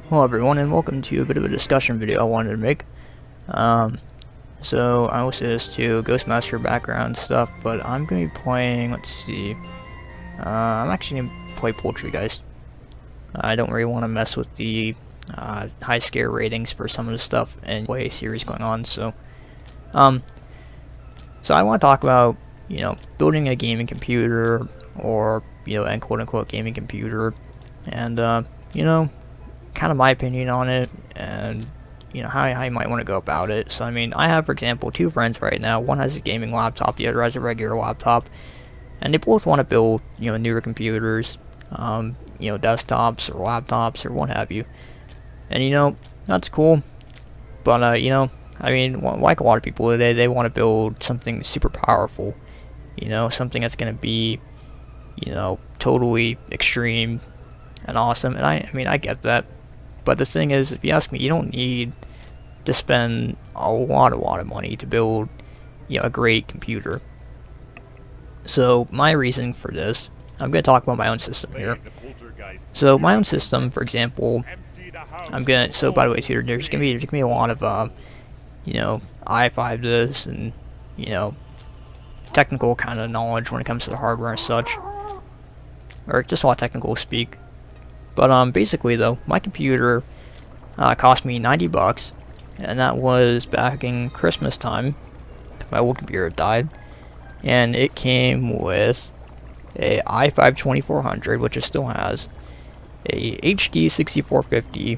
Hello everyone, and welcome to a bit of a discussion video I wanted to make. So I will say this to Ghostmaster background stuff, but I'm going to be playing, let's see, I'm actually going to play Poultrygeist. I don't really want to mess with the high scare ratings for some of the stuff and play series going on, so I want to talk about, building a gaming computer, or, and quote-unquote gaming computer, and, kind of my opinion on it, and how you might want to go about it. So I mean, I have, for example, two friends right now. One has a gaming laptop, the other has a regular laptop, and they both want to build newer computers, desktops or laptops or what have you. And that's cool, but I mean, like a lot of people today, they want to build something super powerful, something that's going to be totally extreme and awesome. And I mean, I get that. But the thing is, if you ask me, you don't need to spend a lot of money to build, a great computer. So my reason for this, I'm going to talk about my own system here. So my own system, for example, so by the way, too, there's gonna be a lot of, i5 this and, technical kind of knowledge when it comes to the hardware and such, or just a lot of technical speak. But basically though, my computer cost me $90, and that was back in Christmas time. My old computer died, and it came with a i5-2400, which it still has, a HD 6450,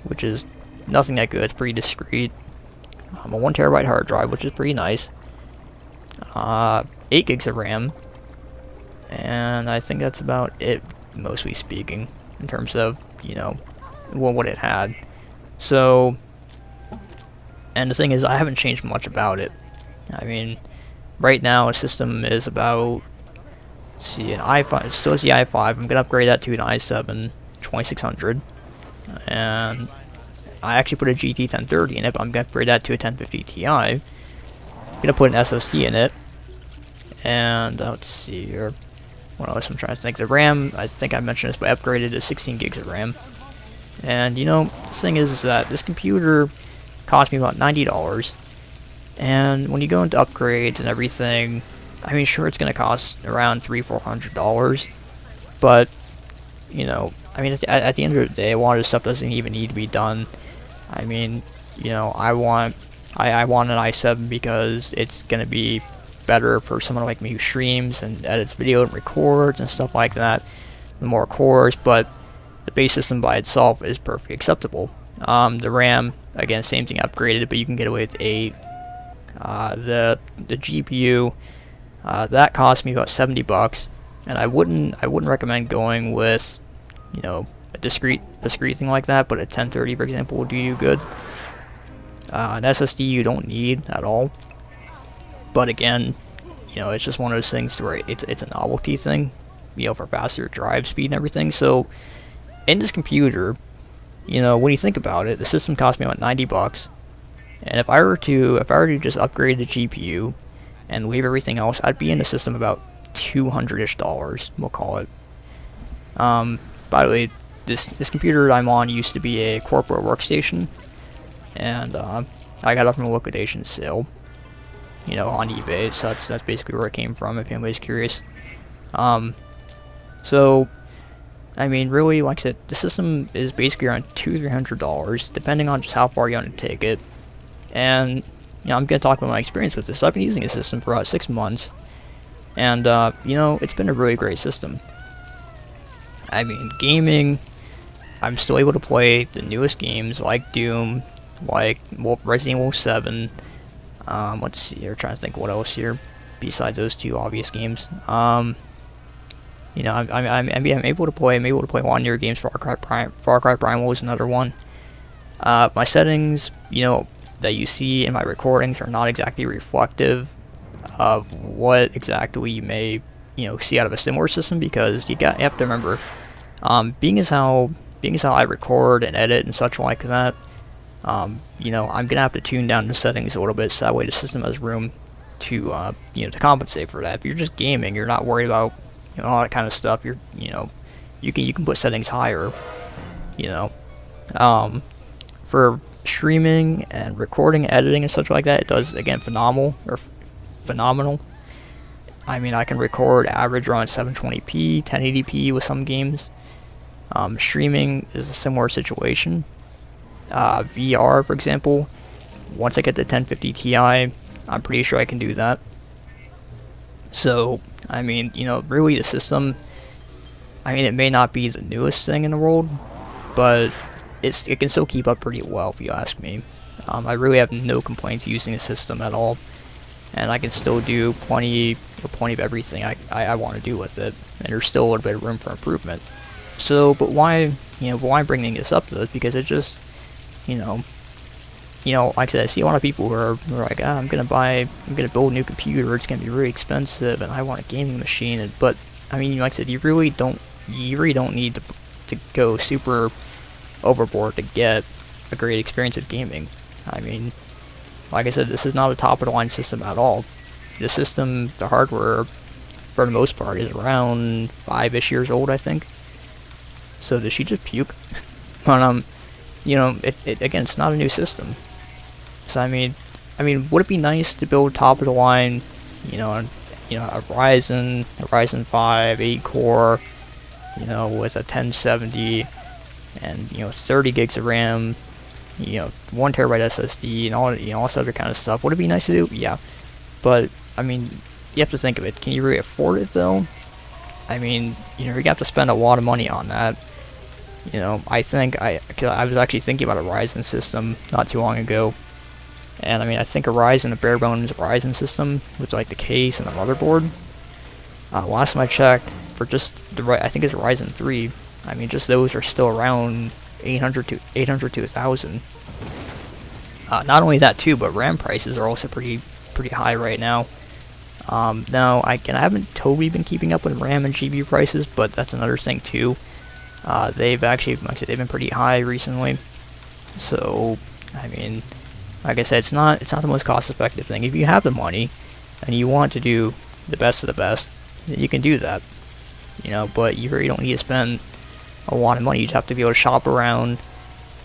which is nothing that good, it's pretty discreet, a 1TB hard drive, which is pretty nice, 8 gigs of RAM, and I think that's about it, mostly speaking, in terms of, what it had. So, and the thing is, I haven't changed much about it. I mean, right now, a system is about, let's see, an i5, it still is the i5, I'm going to upgrade that to an i7 2600, and I actually put a GT 1030 in it, but I'm going to upgrade that to a 1050 Ti. I'm going to put an SSD in it, and let's see here. What else I'm trying to think. The RAM, I think I mentioned this, but I upgraded to 16 gigs of RAM. And the thing is that this computer cost me about $90. And when you go into upgrades and everything, I mean, sure, it's going to cost around $300-400. But, I mean, at the end of the day, a lot of this stuff doesn't even need to be done. I mean, I want an i7 because it's going to be better for someone like me who streams and edits video and records and stuff like that, the more cores, but the base system by itself is perfectly acceptable. The RAM, again, same thing, upgraded, but you can get away with 8. The GPU, that cost me about $70, and I wouldn't recommend going with, a discrete thing like that, but a 1030, for example, will do you good. An SSD you don't need at all. But again, it's just one of those things where it's a novelty thing, for faster drive speed and everything. So, in this computer, when you think about it, the system cost me about $90, and if I were to just upgrade the GPU and leave everything else, I'd be in the system about $200-ish, we'll call it. By the way, this computer I'm on used to be a corporate workstation, and I got it from a liquidation sale, on eBay, so that's basically where it came from, if anybody's curious. So, I mean, really, like I said, the system is basically around $200-300, depending on just how far you want to take it. And, I'm going to talk about my experience with this. I've been using the system for about 6 months, and, it's been a really great system. I mean, gaming, I'm still able to play the newest games, like Doom, like Resident Evil 7, let's see here, trying to think what else here, besides those two obvious games. I'm able to play a lot of newer games. Far Cry Primal is another one. My settings, that you see in my recordings are not exactly reflective of what exactly you may, see out of a similar system, because you have to remember, being as how I record and edit and such like that, I'm gonna have to tune down the settings a little bit, so that way the system has room to, to compensate for that. If you're just gaming, you're not worried about, all that kind of stuff. You can put settings higher, For streaming and recording, editing, and such like that, it does again phenomenal. I mean, I can record average around 720p, 1080p with some games. Streaming is a similar situation. VR, for example, once I get the 1050 Ti, I'm pretty sure I can do that. So, I mean, really the system, I mean, it may not be the newest thing in the world, but it can still keep up pretty well, if you ask me. I really have no complaints using the system at all, and I can still do plenty of everything I want to do with it, and there's still a little bit of room for improvement. So, but why I'm bringing this up though is because it just, like I said, I see a lot of people who are like, I'm gonna build a new computer, it's gonna be really expensive, and I want a gaming machine, but I mean, like I said, you really don't need to go super overboard to get a great experience with gaming. I mean, like I said, this is not a top of the line system at all. The system, the hardware, for the most part, is around 5-ish years old, I think. So did she just puke? But again, it's not a new system. So I mean, would it be nice to build top of the line, a Ryzen 5 8-core, with a 1070 and 30 gigs of RAM, 1 terabyte SSD and all this other kind of stuff? Would it be nice to do? Yeah, but I mean, you have to think of it. Can you really afford it though? I mean, you have to spend a lot of money on that. I think I was actually thinking about a Ryzen system not too long ago, and I mean, I think a bare bones Ryzen system with like the case and the motherboard. Last time I checked, for just I think it's a Ryzen 3. I mean, just those are still around 800 to 1,000. Not only that too, but RAM prices are also pretty high right now. Now I haven't totally been keeping up with RAM and GPU prices, but that's another thing too. They've actually, like I said, they've been pretty high recently. So, I mean, like I said, it's not the most cost-effective thing. If you have the money and you want to do the best of the best, then you can do that. But you really don't need to spend a lot of money. You just have to be able to shop around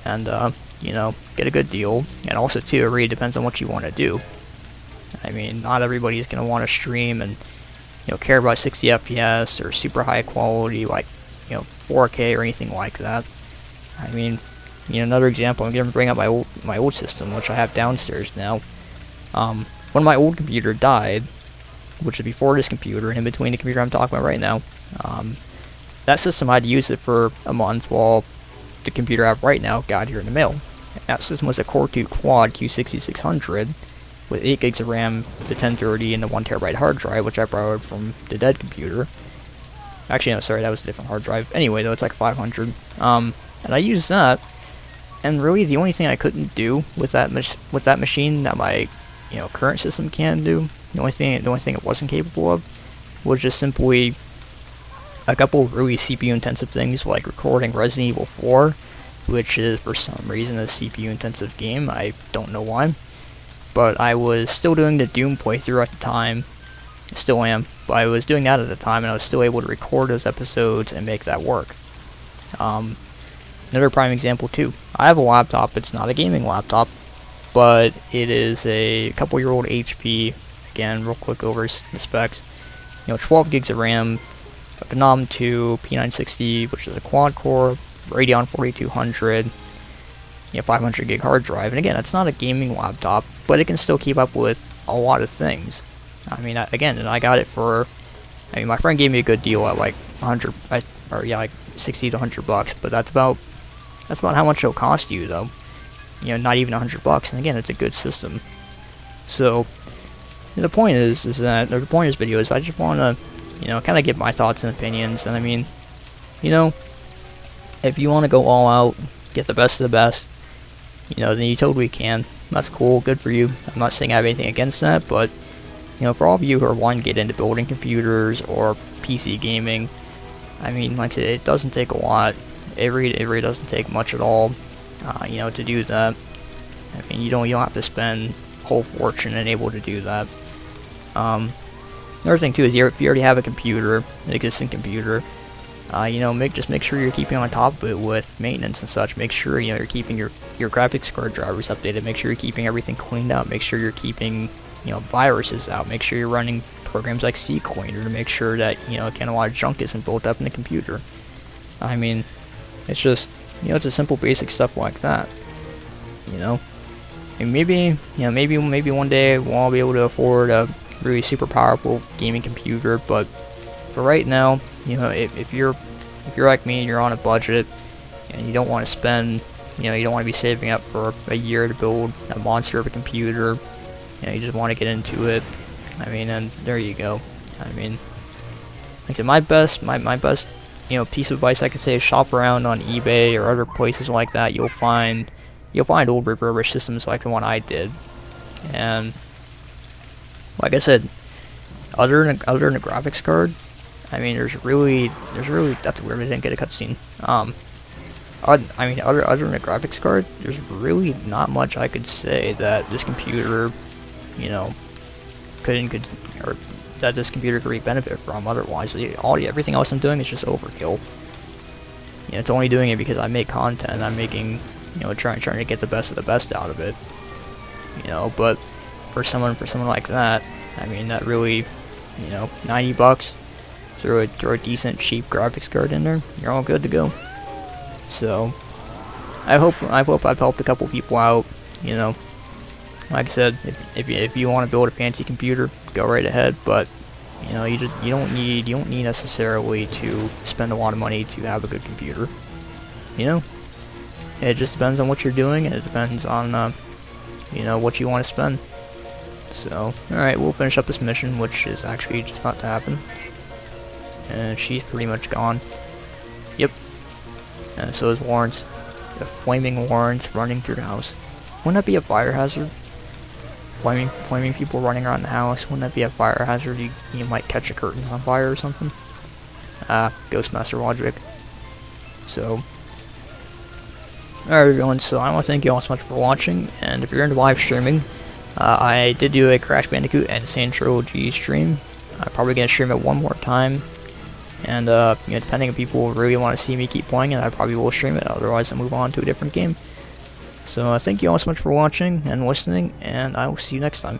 and get a good deal. And also too, it really depends on what you want to do. I mean, not everybody's gonna want to stream and care about 60 FPS or super high quality like 4K or anything like that. I mean, another example, I'm gonna bring up my old system, which I have downstairs now. When my old computer died, which is before this computer and in between the computer I'm talking about right now, that system, I'd use it for a month while the computer I have right now got here in the mail. And that system was a Core 2 Quad Q6600 with 8 gigs of RAM, the 1030, and the 1 terabyte hard drive, which I borrowed from the dead computer. Actually, no, sorry, that was a different hard drive. Anyway, though, it's like 500. And I used that, and really the only thing I couldn't do with that machine that my current system can do, the only thing it wasn't capable of, was just simply a couple of really CPU intensive things like recording Resident Evil 4, which is for some reason a CPU intensive game. I don't know why, but I was still doing the Doom playthrough at the time. Still am, but I was doing that at the time, and I was still able to record those episodes and make that work. Another prime example too. I have a laptop. It's not a gaming laptop, but it is a couple-year-old HP. Again, real quick over the specs. 12 gigs of RAM, a Phenom 2 P960, which is a quad-core, Radeon 4200, 500 gig hard drive. And again, it's not a gaming laptop, but it can still keep up with a lot of things. I mean, and I got it for, my friend gave me a good deal at like 60 to 100 bucks, but that's about how much it'll cost you though. Not even 100 bucks, and again, it's a good system. So, the point is that, or the point of this video is I just want to, kind of give my thoughts and opinions, and I mean, if you want to go all out, get the best of the best, then you totally can. That's cool, good for you. I'm not saying I have anything against that, but for all of you who are wanting to get into building computers or PC gaming, I mean, like I said, it doesn't take a lot. It really doesn't take much at all, to do that. I mean, you don't have to spend a whole fortune and able to do that. Another thing too is if you already have a computer, an existing computer, You know, just make sure you're keeping on top of it with maintenance and such. Make sure, you know, you're keeping your graphics card drivers updated. Make sure you're keeping everything cleaned out. Make sure you're keeping, you know, viruses out. Make sure you're running programs like CCleaner to make sure that, you know, again, a lot of junk isn't built up in the computer. I mean, it's just, you know, it's a simple basic stuff like that. You know, and maybe, you know, maybe one day we'll all be able to afford a really super powerful gaming computer, but for right now, you know, if you're like me and you're on a budget and you don't want to spend, you know, you don't want to be saving up for a year to build a monster of a computer, you know, you just want to get into it, I mean, and there you go. I mean, like I said, my best, you know, piece of advice I could say is shop around on eBay or other places like that. You'll find old refurbished systems like the one I did, and like I said, other than a graphics card, I mean, there's really that's weird. I didn't get a cutscene. I mean, other than a graphics card, there's really not much I could say that this computer, you know, or that this computer could really benefit from. Otherwise, everything else I'm doing is just overkill. You know, it's only doing it because I make content. I'm making, you know, trying to get the best of the best out of it. You know, but for someone like that, I mean, that really, you know, $90. Throw a decent cheap graphics card in there, you're all good to go. So I hope I've helped a couple people out. You know, like I said, if you want to build a fancy computer, go right ahead. But you know, you don't need necessarily to spend a lot of money to have a good computer. You know, it just depends on what you're doing, and it depends on you know, what you want to spend. So alright, we'll finish up this mission, which is actually just about to happen. And she's pretty much gone. Yep. And so is Lawrence. The flaming Lawrence running through the house. Wouldn't that be a fire hazard? Flaming people running around the house. Wouldn't that be a fire hazard? You might catch the curtains on fire or something. Ghostmaster logic. So, alright everyone, so I want to thank you all so much for watching, and if you're into live streaming, I did do a Crash Bandicoot and Sand Trilogy stream. I'm probably going to stream it one more time. And, you know, depending if people really want to see me keep playing it, I probably will stream it, otherwise I'll move on to a different game. So, thank you all so much for watching and listening, and I will see you next time.